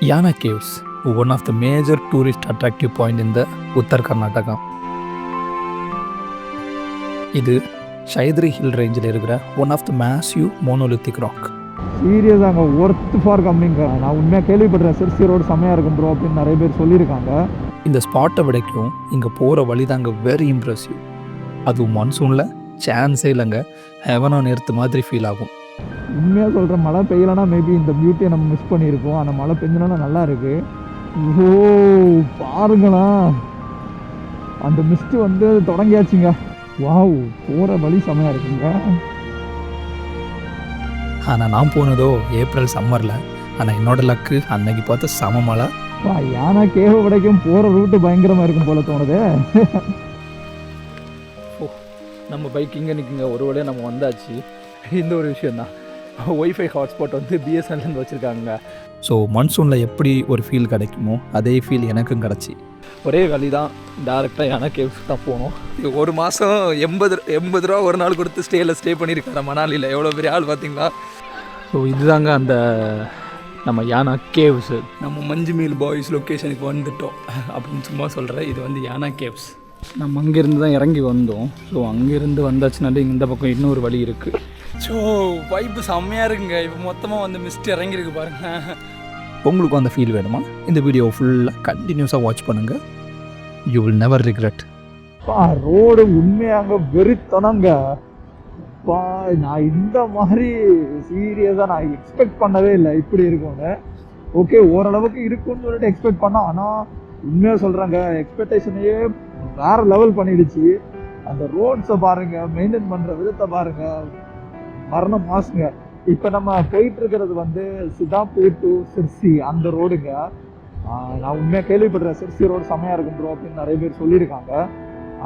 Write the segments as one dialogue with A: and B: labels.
A: Yana Caves, one of the major tourist attractive point in the Uttar Karnataka. இது ஷைத்ரி hill ரேஞ்சில் இருக்கிற one of the massive monolithic rock.
B: சீரியஸாங்க worth for கம்மிங்க. நான் உண்மையாக கேள்விப்படுறேன் சிர்சி ரோடு செம்மையாக இருக்கும் ப்ரோ அப்படின்னு நிறைய பேர் சொல்லியிருக்காங்க.
A: இந்த ஸ்பாட்டை விடைக்கும் இங்கே போகிற வழி தாங்க வெரி இம்ப்ரெசிவ். அதுவும் மான்சூனில் சான்ஸே இல்லைங்க, ஹெவன் ஆன் எர்த் மாதிரி ஃபீல் ஆகும்.
B: உண்மையாக சொல்கிறேன், மழை பெய்யலைன்னா மேபி இந்த பியூட்டியை நம்ம மிஸ் பண்ணியிருக்கோம். அந்த மழை பெஞ்சனா நல்லா இருக்குது. ஓ பாருங்களா, அந்த மிஸ்ட்டு வந்து தொடங்கியாச்சுங்க. வாவ், போகிற வழி செம்மையாக இருக்குங்க.
A: ஆனால் நான் போனதோ ஏப்ரல் சம்மரில். ஆனால் என்னோட லக்கு அன்னைக்கு பார்த்து செம மழை.
B: ஏன்னா கேவ வரைக்கும் போகிற ரூட்டு பயங்கரமாக இருக்கும் போல தோணுது.
A: நம்ம பைக் இங்கே நிற்குங்க, ஒரு வழியாக நம்ம வந்தாச்சு. இந்த ஒரு விஷயந்தான், ஒய்ஃபை ஹாட்ஸ்பாட் வந்து பிஎஸ்என்எல்லேருந்து வச்சுருக்காங்க. ஸோ மான்சூனில் எப்படி ஒரு ஃபீல் கிடைக்குமோ அதே ஃபீல் எனக்கும் கிடச்சி. ஒரே வழி தான், டேரெக்டாக யானா கேவ்ஸ் தான் போனோம். ஒரு மாதம் 80 ரூபா ஒரு நாள் கொடுத்து ஸ்டே பண்ணியிருக்காரு மணாலியில். எவ்வளோ பெரிய ஆள் பார்த்தீங்களா. ஸோ இதுதாங்க அந்த நம்ம யானா கேவ்ஸு. நம்ம மஞ்சுமேல் பாய்ஸ் லொக்கேஷனுக்கு வந்துட்டோம் அப்படின்னு சும்மா சொல்கிறேன். இது வந்து யானா கேவ்ஸ். நம்ம அங்கேருந்து தான் இறங்கி வந்தோம். ஸோ அங்கேருந்து வந்தாச்சுனாலே இந்த பக்கம் இன்னொரு வழி இருக்குது. ஸோ வைப்பு செம்மையாக இருக்குங்க. இப்போ மொத்தமாக வந்து மிஸ்ட் இறங்கியிருக்கு பாருங்கள். உங்களுக்கும் அந்த ஃபீல் வேணுமா? இந்த வீடியோ ஃபுல்லாக கண்டினியூஸாக வாட்ச் பண்ணுங்கள். You will never regret.
B: Road உண்மையாங்க வெறித்தனங்க. நான் இந்த மாதிரி சீரியஸாக நான் எக்ஸ்பெக்ட் பண்ணவே இல்லை இப்படி இருக்கும்னு. ஓகே, ஓரளவுக்கு இருக்குன்னு சொல்லிட்டு எக்ஸ்பெக்ட் பண்ணோம். ஆனால் உண்மையாக சொல்கிறாங்க, எக்ஸ்பெக்டேஷனையே வேறு லெவல் பண்ணிடுச்சு. அந்த ரோட்ஸை பாருங்கள், மெயின்டைன் பண்ணுற விதத்தை பாருங்கள், மரண மாசுங்க. இப்போ நம்ம போயிட்டு இருக்கிறது வந்து சிதாப்பூர் டு சிர்சி அந்த ரோடுங்க. நான் உண்மையாக கேள்விப்படுறேன் சிர்சி ரோடு செம்மையாக இருக்கும் ப்ரோ அப்படின்னு நிறைய பேர் சொல்லியிருக்காங்க.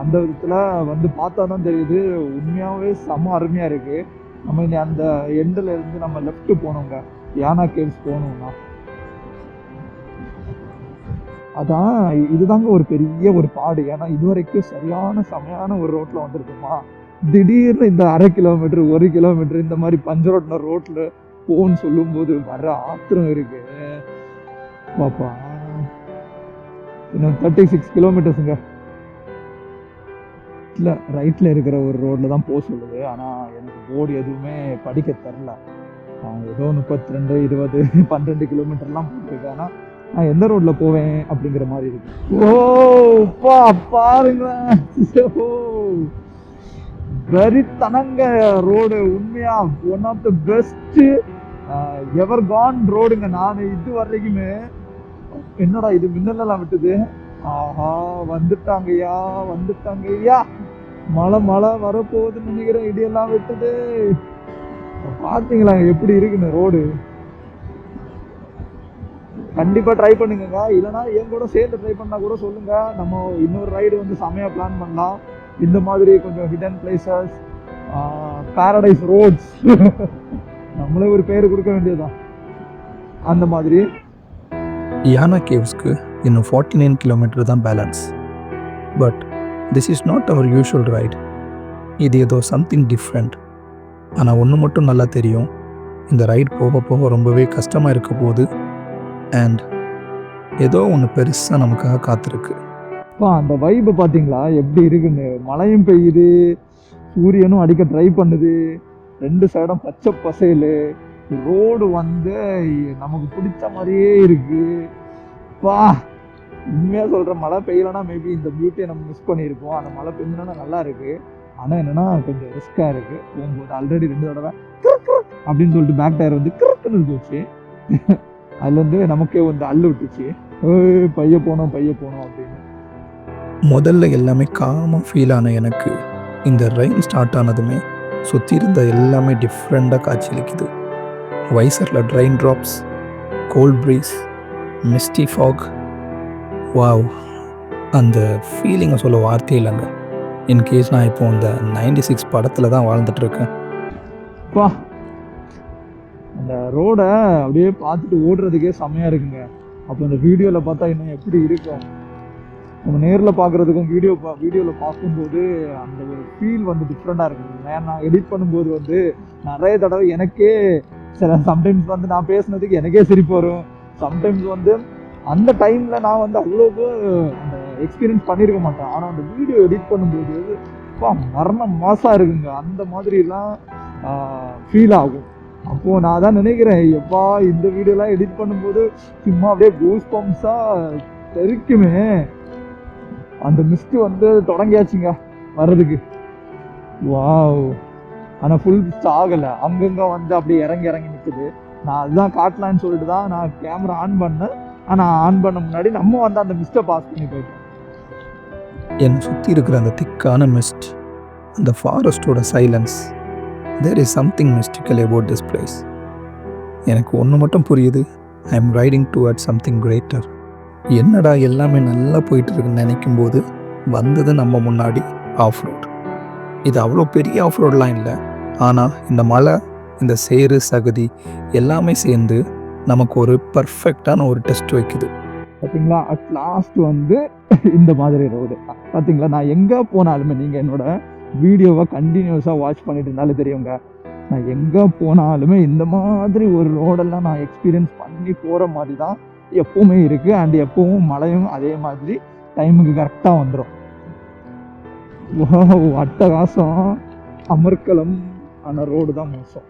B: அந்த விதத்தில் வந்து பார்த்தா தான் தெரியுது, உண்மையாகவே செம்ம அருமையாக இருக்குது. நம்ம இனி அந்த எண்டில் இருந்து நம்ம லெஃப்ட்டு போகணுங்க, யானா கேவ்ஸ் போகணும்னா. அதான் இதுதாங்க ஒரு பெரிய ஒரு பாடு. ஏன்னா இது வரைக்கும் சரியான செமையான ஒரு ரோட்டில் வந்துருக்குமா, திடீர்னு இந்த 1/2 கிலோமீட்டர் 1 கிலோமீட்டர் இந்த மாதிரி பஞ்சரோட்டின ரோட்டில் போன்னு சொல்லும்போது வர ஆத்திரம் இருக்கு பாப்பா. இன்னும் 36 கிலோமீட்டர்ஸுங்க. இல்லை, ரைட்டில் இருக்கிற ஒரு ரோட்டில் தான் போக சொல்லுது. ஆனால் எனக்கு போர்டு எதுவுமே படிக்க தரல. ஏதோ 32, 20, 12 கிலோமீட்டர்லாம் போட்டிருக்கு. ஆனால் நான் எந்த ரோட்டில் போவேன் அப்படிங்கிற மாதிரி இருக்கு. ஓ பாருங்களேன், வெறித்தனங்க ரோடு. உண்மையா one of the best ever gone ரோடுங்க. நான் இது வரைக்குமே என்னடா இது மின்னலெல்லாம் விட்டுது. ஆஹா, வந்துட்டாங்கய்யா. மழை வரப்போகுதுன்னு நினைக்கிறேன். இடியெல்லாம் விட்டுது. பார்த்தீங்களா எப்படி இருக்குன்னு ரோடு. கண்டிப்பாக ட்ரை பண்ணுங்க. இல்லைனா என் கூட சேர்ந்து ட்ரை பண்ணால் கூட சொல்லுங்க. நம்ம இன்னொரு ரைடு வந்து செமையாக பிளான் பண்ணலாம். இந்த மாதிரி கொஞ்சம் ஹிடன் பிளேசஸ், பாரடைஸ் ரோட்ஸ், நம்மளே ஒரு பேர் கொடுக்க வேண்டியதுதான் அந்த மாதிரி.
A: யானா கேவ்ஸ்க்கு இன்னும் 49 கிலோமீட்டர் தான் balance. But this is not our usual right. இது ஏதோ சம்திங் டிஃப்ரெண்ட். ஆனால் ஒன்று மட்டும் நல்லா தெரியும், இந்த ரைட் போக போக ரொம்பவே கஷ்டமாக இருக்க போகுது. அண்ட் ஏதோ ஒன்று பெருசாக நமக்காக காத்திருக்கு.
B: அந்த வைப்பு பார்த்தீங்களா எப்படி இருக்குன்னு. மழையும் பெய்யுது, சூரியனும் அடிக்க ட்ரை பண்ணுது, 2 சைடும் பச்சை பசையில். ரோடு வந்து நமக்கு பிடிச்ச மாதிரியே இருக்கு. உண்மையாக சொல்கிறேன், மழை பெய்யலைன்னா மேபி இந்த பியூட்டியை நம்ம மிஸ் பண்ணியிருக்கோம். அந்த மழை பெய்ஞ்சனா நல்லா இருக்குது. ஆனால் என்னென்னா கொஞ்சம் ரிஸ்க்காக இருக்குது போகும்போது. ஆல்ரெடி 2 தடவை அப்படின்னு சொல்லிட்டு பேக் டயர் வந்து கிறுக்குன்னு போச்சு. அதுலேருந்து நமக்கே வந்து அள்ளு விட்டுச்சு, பைய போனோம் அப்படின்னு.
A: முதல்ல எல்லாமே காமாக ஃபீல் ஆன எனக்கு இந்த ரெயின் ஸ்டார்ட் ஆனதுமே சுற்றி இருந்த எல்லாமே டிஃப்ரெண்ட்டாக காட்சியளிக்குது. வைசரில் rain drops, cold breeze, misty fog. Wow, அந்த ஃபீலிங்கை சொல்ல வார்த்தையே இல்லைங்க. இன்கேஸ் நான் இப்போ இந்த 96 படத்தில் தான் வாழ்ந்துட்டுருக்கேன்.
B: அந்த ரோடை அப்படியே பார்த்துட்டு ஓடுறதுக்கே செம்மையாக இருக்குங்க. அப்போ இந்த வீடியோவில் பார்த்தா இன்னும் எப்படி இருக்கும். நம்ம நேரில் பார்க்குறதுக்கும் வீடியோவில் பார்க்கும்போது அந்த ஒரு ஃபீல் வந்து டிஃப்ரெண்ட்டாக இருக்குங்க. நான் எடிட் பண்ணும்போது வந்து நிறைய தடவை எனக்கே சம்டைம்ஸ் வந்து நான் பேசுனதுக்கு எனக்கே சிரிப்பு வரும். சம்டைம்ஸ் வந்து அந்த டைமில் நான் வந்து அவ்வளோக்கு அந்த எக்ஸ்பீரியன்ஸ் பண்ணியிருக்க மாட்டேன். ஆனால் அந்த வீடியோ எடிட் பண்ணும்போது மரண மாசாக இருக்குங்க. அந்த மாதிரிலாம் ஃபீல் ஆகும். அப்போது நான் தான் நினைக்கிறேன், எப்பா இந்த வீடியோலாம் எடிட் பண்ணும்போது சும்மா அப்படியே கூஸ் பம்ப்ஸாக தெரிக்குமே. அந்த மிஸ்ட்டு வந்து தொடங்கியாச்சுங்க வர்றதுக்கு. வாவ். ஆனால் ஃபுல் மிஸ்ட் ஆகலை, அங்கங்கே வந்து அப்படியே இறங்கி நிற்குது. நான் அதுதான் காட்டலான்னு சொல்லிட்டு தான் நான் கேமரா ஆன் பண்ணேன். ஆனால் ஆன் பண்ண முன்னாடி நம்ம வந்து அந்த மிஸ்ட்டை பாஸ் பண்ணி போயிட்டோம்.
A: என்னை சுற்றி இருக்கிற அந்த திக்கான மிஸ்ட், அந்த ஃபாரஸ்டோட silence, there is something mystical about this place. எனக்கு ஒன்று மட்டும் புரியுது, I am riding towards something greater. என்னடா எல்லாமே நல்லா போயிட்டு இருக்குன்னு நினைக்கும் போது வந்தது நம்ம முன்னாடி ஆஃப் ரோட். இது அவ்வளோ பெரிய ஆஃப் ரோடெலாம் இல்லை, ஆனால் இந்த மலை, இந்த சேறு சகதி எல்லாமே சேர்ந்து நமக்கு ஒரு பர்ஃபெக்டான ஒரு டெஸ்ட் வைக்குது.
B: பார்த்தீங்களா, அட் லாஸ்ட் வந்து இந்த மாதிரி ரோடு. பார்த்தீங்களா, நான் எங்கே போனாலுமே நீங்கள் என்னோட வீடியோவை கண்டினியூஸாக வாட்ச் பண்ணிட்டு இருந்தாலும் தெரியுங்க, நான் எங்கே போனாலுமே இந்த மாதிரி ஒரு ரோடெல்லாம் நான் எக்ஸ்பீரியன்ஸ் பண்ணி போகிற மாதிரி தான் எப்போவுமே இருக்குது. அண்ட் எப்போவும் மழையும் அதே மாதிரி டைமுக்கு கரெக்டாக வந்துடும். அட்டகாசம். அமர்க்கலம் ஆனால் ரோடு தான் மோசம்.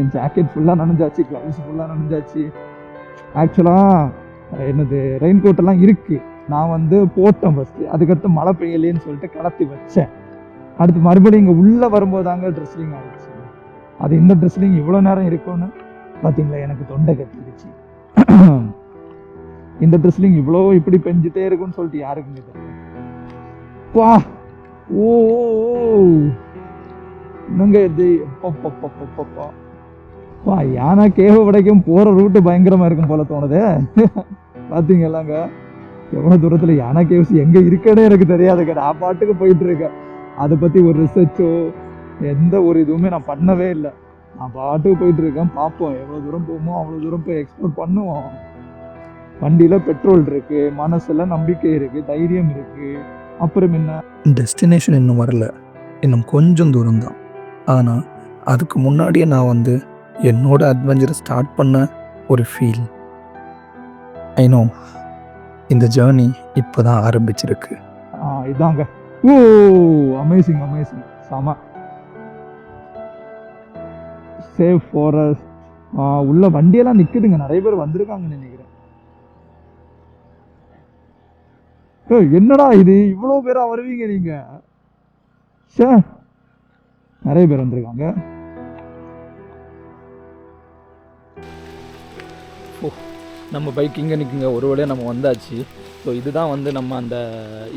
B: என் ஜாக்கெட் ஃபுல்லாக நனைஞ்சாச்சு, க்ளவுஸ் ஃபுல்லாக நனைஞ்சாச்சு. ஆக்சுவலாக என்னது ரெயின் கோட்டெல்லாம் இருக்குது, நான் வந்து போட்டேன் ஃபஸ்ட்டு. அதுக்கடுத்து மழை பெய்யலேன்னு சொல்லிட்டு கலத்தி வச்சேன். அடுத்து மறுபடியும் இங்கே உள்ளே வரும்போது தாங்க ட்ரெஸ்லிங் ஆகிடுச்சு. அது இந்த ட்ரெஸ்லிங் இவ்வளோ நேரம் இருக்கும்னு பார்த்தீங்களா, எனக்கு தொண்டை கட்டிடுச்சு. இந்த ட்ரெஸ்லிங் இவ்வளோ இப்படி பெஞ்சிட்டே இருக்குன்னு சொல்லிட்டு யாருக்குமே தெரியும். பா ஓ இன்னங்க இது பா யானா கேவ வடைக்கும் போகிற ரூட்டு பயங்கரமாக இருக்கும் போல தோணுது. பார்த்தீங்கல்லாங்க எவ்வளோ தூரத்தில் யானா கேவ்ஸ் எங்கே இருக்கேன்னு எனக்கு தெரியாதுங்க. நான் பாட்டுக்கு போயிட்டு இருக்கேன். அதை பற்றி ஒரு ரிசர்ச்சோ எந்த ஒரு இதுவுமே நான் பண்ணவே இல்லை. நான் பாட்டுக்கு போயிட்டு இருக்கேன். பார்ப்போம், எவ்வளோ தூரம் போகுமோ அவ்வளோ தூரம் போய் எக்ஸ்ப்ளோர் பண்ணுவோம். வண்டியில் பெட்ரோல் இருக்குது, மனசில் நம்பிக்கை இருக்குது, தைரியம் இருக்குது. அப்புறம் என்ன,
A: டெஸ்டினேஷன் இன்னும் வரல, இன்னும் கொஞ்சம் தூரம் தான். ஆனால் அதுக்கு முன்னாடியே நான் வந்து என்னோட அட்வென்ச்சரை ஸ்டார்ட் பண்ண ஒரு ஃபீல். ஐ நோ இந்த ஜேர்னி இப்போ தான் ஆரம்பிச்சிருக்கு.
B: இதாங்க. ஓ அமேசிங் அமேசிங், செம. Safe forest. உள்ள வண்டியெல்லாம் நிற்குதுங்க, நிறைய பேர் வந்திருக்காங்கன்னு நினைக்கிறேன். என்னடா இது இவ்வளோ பேராக வருவீங்க நீங்கள்? சே, நிறைய பேர் வந்திருக்காங்க.
A: நம்ம பைக் இங்கே நிற்குங்க, ஒரு வழியாக நம்ம வந்தாச்சு. ஸோ இதுதான் வந்து நம்ம அந்த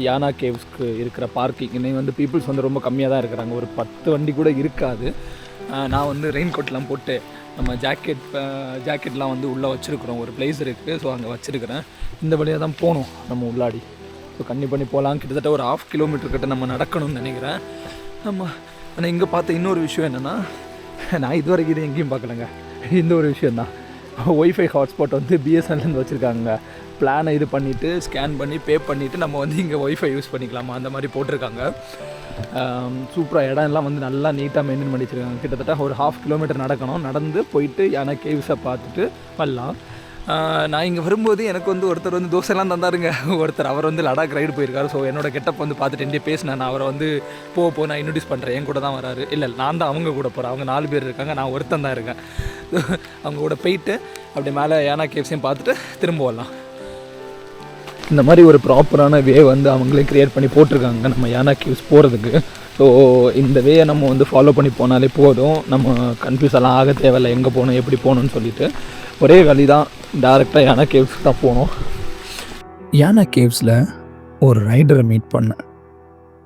A: யானா கேவ்ஸ்க்கு இருக்கிற பார்க்கிங். இன்னைக்கு வந்து பீப்புள்ஸ் வந்து ரொம்ப கம்மியாக தான் இருக்கிறாங்க, ஒரு 10 வண்டி கூட இருக்காது. நான் வந்து ரெயின் கோட்லாம் போட்டு நம்ம ஜாக்கெட்லாம் வந்து உள்ளே வச்சுருக்குறோம். ஒரு பிளேஸ் இருக்குது, ஸோ அங்கே வச்சுருக்கிறேன். இந்த வழியாக தான் போகணும் நம்ம உள்ளாடி. ஸோ கண்ணி பண்ணி போகலாம். கிட்டத்தட்ட ஒரு 1/2 கிலோமீட்டர் கிட்ட நம்ம நடக்கணும்னு நினைக்கிறேன். ஆனால் இங்கே பார்த்த இன்னொரு விஷயம் என்னென்னா, நான் இது வரைக்கும் இது எங்கேயும் பார்க்கலங்க. இந்த ஒரு விஷயந்தான், ஒய்ஃபை ஹாட்ஸ்பாட் வந்து பிஎஸ்என்எல்லேருந்து வச்சுருக்காங்க. பிளானை இது பண்ணிவிட்டு ஸ்கேன் பண்ணி பே பண்ணிவிட்டு நம்ம வந்து இங்கே ஒய்ஃபை யூஸ் பண்ணிக்கலாமா, அந்த மாதிரி போட்டிருக்காங்க. சூப்பராக இடம் எல்லாம் வந்து நல்லா நீட்டாக மெயின்டைன் பண்ணி வச்சுருக்காங்க. கிட்டத்தட்ட ஒரு 1/2 கிலோமீட்டர் நடக்கணும். நடந்து போயிட்டு யானை கேவ்ஸை பார்த்துட்டு வரலாம். நான் இங்கே வரும்போது எனக்கு வந்து ஒருத்தர் வந்து தோசைலாம் தந்தாருங்க. ஒருத்தர் அவர் வந்து லடாக் ரைடு போயிருக்காரு. ஸோ என்னோடய கெட்டப் வந்து பார்த்துட்டு என்னே பேசினேன். நான் அவரை வந்து போ நான் இன்ட்ரடியூஸ் பண்ணுறேன், என் கூட தான் வராரு. இல்லை நான் தான் அவங்க கூட போகிறேன். அவங்க 4 பேர் இருக்காங்க, நான் ஒருத்தன் தான் இருக்கேன். அவங்க கூட போயிட்டு அப்படி மேலே யானா கேவ்ஸையும் பார்த்துட்டு திரும்ப வரலாம். இந்த மாதிரி ஒரு ப்ராப்பரான வே வந்து அவங்களே க்ரியேட் பண்ணி போட்டிருக்காங்க நம்ம யானா கேவ்ஸ் போகிறதுக்கு. ஸோ இந்த வேயை நம்ம வந்து ஃபாலோ பண்ணி போனாலே போதும், நம்ம கன்ஃபியூஸ் எல்லாம் ஆக தேவையில்லை எங்கே போகணும் எப்படி போகணுன்னு சொல்லிட்டு. ஒரே வழி தான், டேரெக்டாக யானா கேவ்ஸ் தான் போகணும். யானா கேவ்ஸில் ஒரு ரைடரை மீட் பண்ணேன்.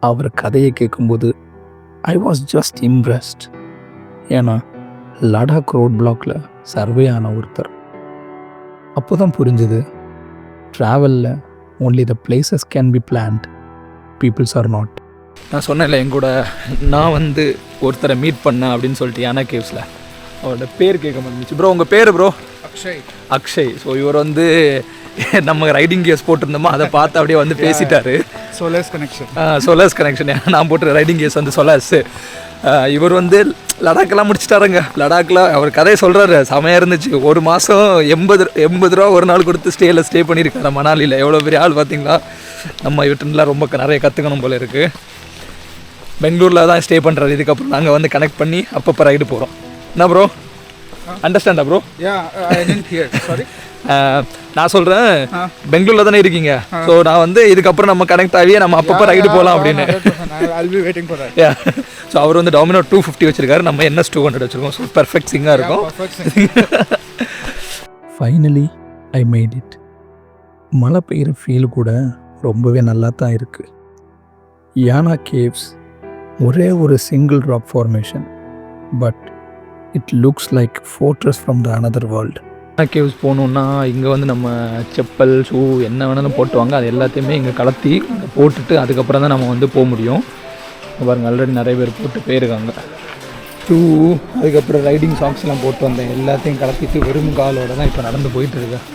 A: அவர் கதையை கேட்கும்போது ஐ வாஸ் ஜஸ்ட் இம்ப்ரெஸ்ட். ஏன்னா லடாக் ரோட் பிளாக்ல சர்வே ஆன ஒருத்தர். அப்போ தான் புரிஞ்சுது, ட்ராவலில் only the places can be planned, peoples are not. நான் சொன்னேன்ல எங்கூட நான் வந்து ஒருத்தரை மீட் பண்ணேன் அப்படின்னு சொல்லிட்டு யானா கேவ்ஸில். அவரோட பேர் கேட்க மாட்டேங்குச்சு. ப்ரோ உங்கள் பேர்? ப்ரோ அக்ஷய். ஸோ இவர் வந்து நம்ம ரைடிங் கியர்ஸ் போட்டிருந்தோமோ அதை பார்த்து அப்படியே வந்து பேசிட்டாரு.
C: Solar's connection.
A: சொலாஸ் கனெக்ஷன் நான் போட்டு ரைடிங் கேஸ் வந்து சொலாஸ். இவர் வந்து லடாக்கெல்லாம் முடிச்சிட்டாருங்க. லடாக்கில் அவர் கதையை சொல்கிறாரு, செமையாக இருந்துச்சு. ஒரு மாதம் 80 ரூபா ஒரு நாள் கொடுத்து ஸ்டே பண்ணியிருக்காரு மணாலியில். எவ்வளோ பெரிய ஆள் பார்த்தீங்களா. நம்ம இவற்றுலாம் ரொம்ப நிறைய கற்றுக்கணும் போல இருக்குது. பெங்களூரில் தான் ஸ்டே பண்ணுறாரு. இதுக்கப்புறம் நாங்கள் வந்து கனெக்ட் பண்ணி அப்பப்போ ரைடு போகிறோம். என்ன ப்ரோ, அண்டர்ஸ்டாண்டா bro?
C: Yeah, I didn't hear. Sorry.
A: நான் சொல்கிறேன், பெங்களூரில் தானே இருக்கீங்க. ஸோ நான் வந்து இதுக்கப்புறம் நம்ம கனெக்ட் ஆகியே நம்ம அப்பப்போ ரைடு போகலாம் அப்படின்னு.
C: I'll be waiting for that.
A: So அவர் வந்து டாமினோ 250 வச்சிருக்காரு, நம்ம NS 200 வச்சுருக்கோம். ஸோ பெர்ஃபெக்ட் சிங்காக இருக்கும். Finally I made it. மழை பெய்கிற ஃபீல் கூட ரொம்பவே நல்லா தான் இருக்குது. யானா கேவ்ஸ் ஒரே ஒரு single rock formation, but it looks like fortress from the another world. Yana caves போகணுன்னா இங்கே வந்து நம்ம செப்பல், ஷூ என்ன வேணாலும் போட்டுவாங்க. அது எல்லாத்தையுமே இங்கே கலத்தி போட்டுட்டு அதுக்கப்புறம் தான் நம்ம வந்து போக முடியும். பாருங்கள், ஆல்ரெடி நிறைய பேர் போட்டு போயிருக்காங்க. ஷூ, அதுக்கப்புறம் ரைடிங் சாக்ஸ்லாம் போட்டு வந்தேன். எல்லாத்தையும் கலத்திட்டு வெறும் காலோட தான் இப்போ நடந்து போயிட்டுருக்கேன்.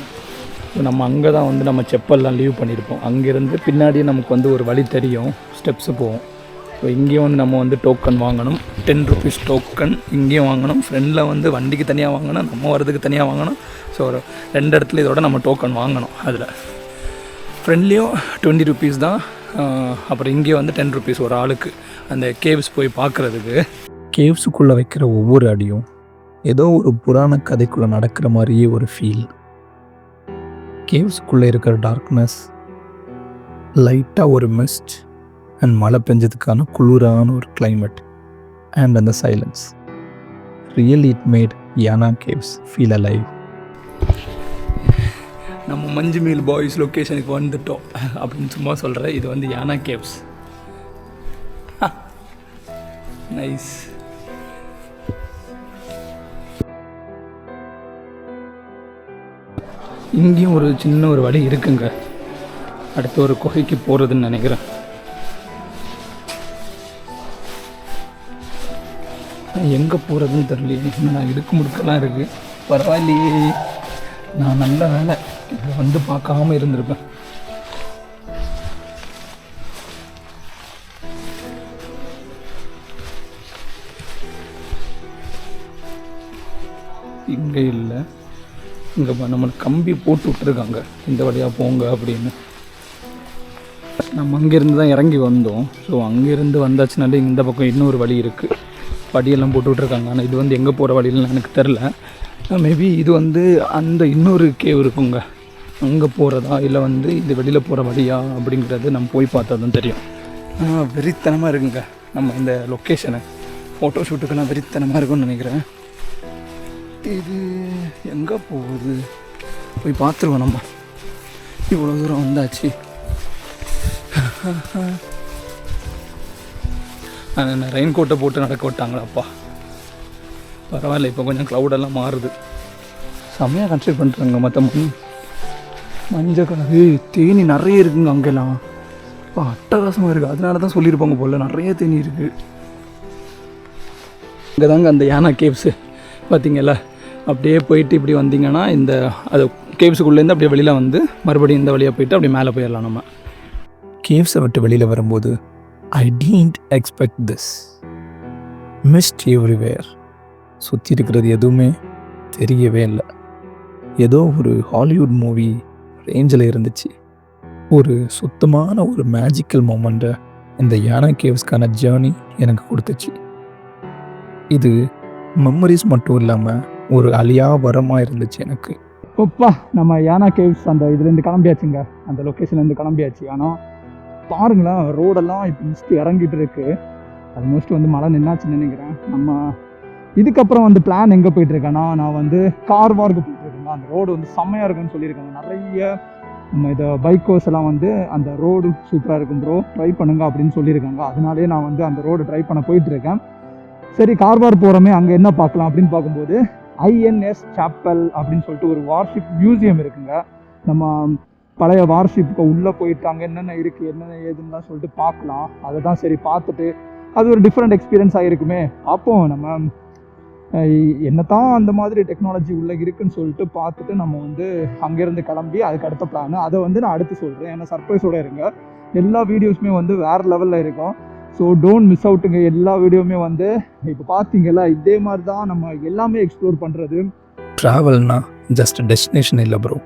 A: ஸோ நம்ம அங்கே தான் வந்து நம்ம செப்பல்லாம் லீவ் பண்ணியிருப்போம். அங்கேருந்து பின்னாடியே நமக்கு வந்து ஒரு வழி தெரியும், ஸ்டெப்ஸு போவோம். ஸோ இங்கேயும் வந்து நம்ம வந்து டோக்கன் வாங்கணும், 10 ருபீஸ் டோக்கன் இங்கேயும் வாங்கணும். ஃப்ரெண்டில் வந்து வண்டிக்கு தனியாக வாங்கணும், நம்ம வரதுக்கு தனியாக வாங்கணும். ஸோ ஒரு 2 இடத்துல இதோட நம்ம டோக்கன் வாங்கணும். அதில் ஃப்ரெண்ட்லேயும் 20 ருபீஸ் தான். அப்புறம் இங்கே வந்து 10 ருபீஸ் ஒரு ஆளுக்கு அந்த கேவ்ஸ் போய் பார்க்குறதுக்கு. கேவ்ஸுக்குள்ளே வைக்கிற ஒவ்வொரு அடியும் ஏதோ ஒரு புராண கதைக்குள்ளே நடக்கிற மாதிரியே ஒரு ஃபீல். கேவ்ஸுக்குள்ளே இருக்கிற டார்க்னஸ், லைட்டாக ஒரு மிஸ்ட் அண்ட் மழை பெஞ்சதுக்கான குளிரான ஒரு கிளைமேட் அண்ட் அந்த silence, really it made Yana caves feel alive. நம்ம மஞ்சு மீல் பாய்ஸ் லொக்கேஷனுக்கு வந்துட்டோம் அப்படின்னு சும்மா சொல்கிறேன். இது வந்து யானா கேவ்ஸ். நைஸ். இங்கேயும் ஒரு சின்ன ஒரு வழி இருக்குங்க, அடுத்து ஒரு குகைக்கு போகிறதுன்னு நினைக்கிறேன். எங்கே போகிறதுன்னு தெரியலையே. நான் இடுக்கு முடுக்கெல்லாம் இருக்குது. பரவாயில்லையே, நான் நல்ல வேலை இதை வந்து பார்க்காம இருந்திருப்பேன். இங்கே இல்லை, இங்கே நம்மளுக்கு கம்பி போட்டு விட்டுருக்காங்க, இந்த வழியாக போங்க அப்படின்னு. நம்ம அங்கேருந்து தான் இறங்கி வந்தோம். ஸோ அங்கேருந்து வந்தாச்சுனாலே இந்த பக்கம் இன்னொரு வழி இருக்குது, படியெல்லாம் போட்டு விட்ருக்காங்க. ஆனால் இது வந்து எங்கே போகிற வழியிலாம் எனக்கு தெரில. மேபி இது வந்து அந்த இன்னொரு கேவ் இருக்குங்க, அங்கே போகிறதா இல்லை வந்து இது வெளியில் போகிற வழியா அப்படிங்கிறது நம்ம போய் பார்த்தா தான் தெரியும். வெறித்தனமாக இருக்குங்க நம்ம இந்த லொக்கேஷனை. ஃபோட்டோ ஷூட்டுக்கெல்லாம் வெறித்தனமாக இருக்கும்னு நினைக்கிறேன். இது எங்கே போகுது போய் பார்த்துருவோம். நம்ம இவ்வளோ தூரம் வந்தாச்சு. ரெயின் கோட்டை போட்டு நடக்க விட்டாங்களாப்பா. பரவாயில்ல, இப்போ கொஞ்சம் க்ளவுடெல்லாம் மாறுது. செம்மையாக கன்ஸ்ட்ரக்ட் பண்ணுறாங்க. மற்ற மஞ்சள் கலரு தேனி நிறைய இருக்குங்க அங்கெல்லாம். இப்போ அட்டகாசமாக இருக்குது. அதனால தான் சொல்லியிருப்பாங்க போல் நிறைய தேனி இருக்குது. இங்கே தாங்க அந்த யானா கேவ்ஸு பார்த்திங்கல்ல. அப்படியே போயிட்டு இப்படி வந்தீங்கன்னா இந்த அது கேவ்ஸுக்குள்ளேருந்து அப்படியே வெளியில் வந்து மறுபடியும் இந்த வழியாக போயிட்டு அப்படியே மேலே போயிடலாம். நம்ம கேவ்ஸை விட்டு வெளியில் வரும்போது I didn't expect this. Mist everywhere. சுற்றி இருக்கிறது எதுவுமே தெரியவே இல்லை. ஏதோ ஒரு ஹாலிவுட் மூவி ரேஞ்சில் இருந்துச்சு. ஒரு சுத்தமான ஒரு மேஜிக்கல் மூமெண்ட்டை இந்த யானா கேவ்ஸ்க்கான ஜேர்னி எனக்கு கொடுத்துச்சு. இது மெமரிஸ் மட்டும் இல்லாமல் ஒரு அழியா வரமாக இருந்துச்சு எனக்கு.
B: ஓப்பா, நம்ம யானா கேவ்ஸ் அந்த இதுலேருந்து கிளம்பியாச்சுங்க, அந்த லொக்கேஷன்லேருந்து கிளம்பியாச்சு. ஆனால் பாருங்களேன், ரோடெல்லாம் இப்போ மிஸ்ட் இறங்கிட்டு இருக்கு. ஆல்மோஸ்ட் வந்து மழை நின்னாச்சுன்னு நினைக்கிறேன். நம்ம இதுக்கப்புறம் வந்து பிளான் எங்கே போயிட்டுருக்கேன்னா, நான் வந்து கார்வாருக்கு போயிட்டுருக்கேங்க. அந்த ரோடு வந்து செம்மையாக இருக்குன்னு சொல்லியிருக்காங்க. நிறைய நம்ம இதை பைக்கர்ஸ் எல்லாம் வந்து அந்த ரோடு சூப்பராக இருக்கும் ப்ரோ, ட்ரை பண்ணுங்க அப்படின்னு சொல்லியிருக்காங்க. அதனாலே நான் வந்து அந்த ரோடு ட்ரை பண்ண போயிட்டுருக்கேன். சரி, கார்வார் போகிறோமே, அங்கே என்ன பார்க்கலாம் அப்படின்னு பார்க்கும்போது INS சாப்பல் அப்படின்னு சொல்லிட்டு ஒரு வார்ஷிப் மியூசியம் இருக்குங்க. நம்ம பழைய வார்ஷிப்புக்கு உள்ளே போயிட்டு அங்கே என்னென்ன இருக்குது என்னென்ன ஏதுன்னு சொல்லிட்டு பார்க்கலாம். அதை தான் சரி பார்த்துட்டு அது ஒரு டிஃப்ரெண்ட் எக்ஸ்பீரியன்ஸ் ஆகிருக்குமே, பார்ப்போம். நம்ம என்னதான் அந்த மாதிரி டெக்னாலஜி உள்ளே இருக்குன்னு சொல்லிட்டு பார்த்துட்டு நம்ம வந்து அங்கேருந்து கிளம்பி அதுக்கு அடுத்த பிளான் அதை வந்து நான் அடுத்து சொல்கிறேன். ஏன்னா சர்ப்ரைஸோடு இருங்க. எல்லா வீடியோஸுமே வந்து வேறு லெவலில் இருக்கும். ஸோ டோன்ட் மிஸ் அவுட்டுங்க. எல்லா வீடியோவுமே வந்து இப்போ பார்த்தீங்களா இதே மாதிரி தான் நம்ம எல்லாமே எக்ஸ்ப்ளோர் பண்ணுறது.
A: ட்ராவல்னா ஜஸ்ட் டெஸ்டினேஷன் இல்லை bro,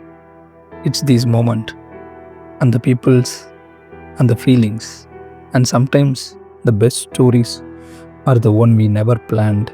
A: it's these moment and the peoples and the feelings and sometimes the best stories are the one we never plant.